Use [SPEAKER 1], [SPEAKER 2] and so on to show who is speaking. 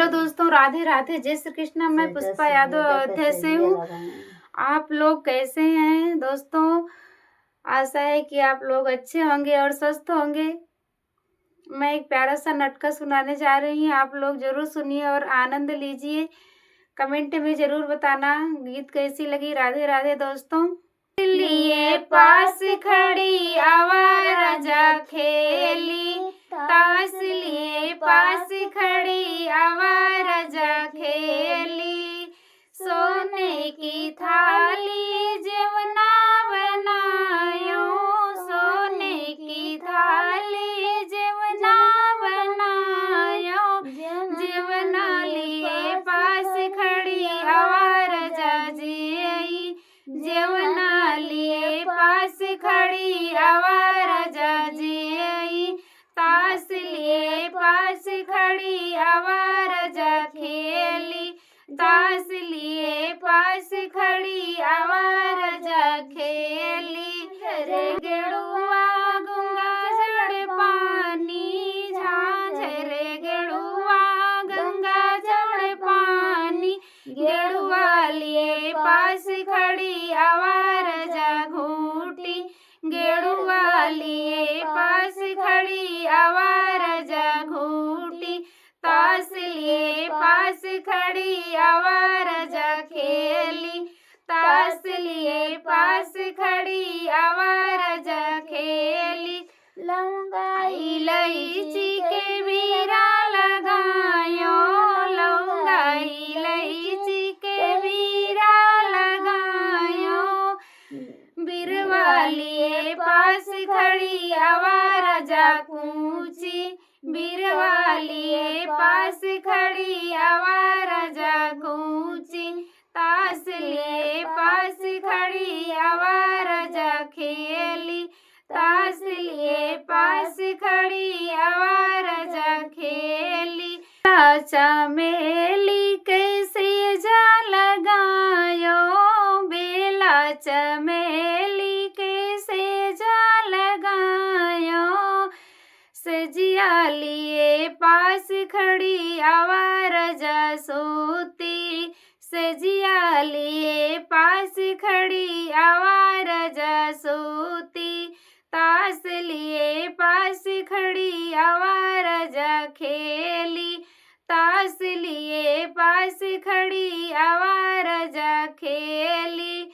[SPEAKER 1] Hello दोस्तों, राधे राधे, जय श्री कृष्णा। मैं पुष्पा यादव अयोध्या से हूँ। आप लोग कैसे हैं दोस्तों? आशा है कि आप लोग अच्छे होंगे और स्वस्थ होंगे। मैं एक प्यारा सा नटका सुनाने जा रही हूँ, आप लोग जरूर सुनिए और आनंद लीजिए। कमेंट में जरूर बताना गीत कैसी लगी। राधे राधे दोस्तों। लिए पास खड़ी आवारा जा खेली, ताश लिए पास खड़ी आवारा जा खेली, सोने की थाली जेवना बनायो, सोने की थाली जेवना बनायो, जेवना लिए पास खड़ी आवारा जा जी, जेवना लिए पास खड़ी आवारा जा जी, ताश लिए पास खड़ी आवारा जा खेली, ताश लिए पास खड़ी आवारा जा खेली, रे गेड़ुआ गंगा जड़ पानी, झांझरे गेड़ुआ गंगा जड़ पानी, गेड़ुआ लिए पास खड़ी आवारा जा घूटी, गेड़ुआ लिए पास खड़ी आवारा जा घूटी, ताश लिए पास खड़ी आवारा जा खेली, ताश लिए पास खड़ी आवारा जा खेली, लौंगा इलायची के बीरा लगायो, लौंगा इलायची के बीरा लगायो, बिरवा लिए पास खड़ी आवारा जा कूची, बिरवा लिए पास खड़ी आवारा जा कूची, ताश लिए पास खड़ी आवारा जा खेली, ताश लिए पास खड़ी आवारा जा खेली, चमेली कैसे जा लगायो, बेला चमेली कैसे जा लगायो, सजिया लिए पास खड़ी आवारा जा सोती, सजिया लिए पास खड़ी आवारा जा सोती, ताश लिए पास खड़ी आवारा जा खेली, ताश लिए पास खड़ी आवारा जा खेली,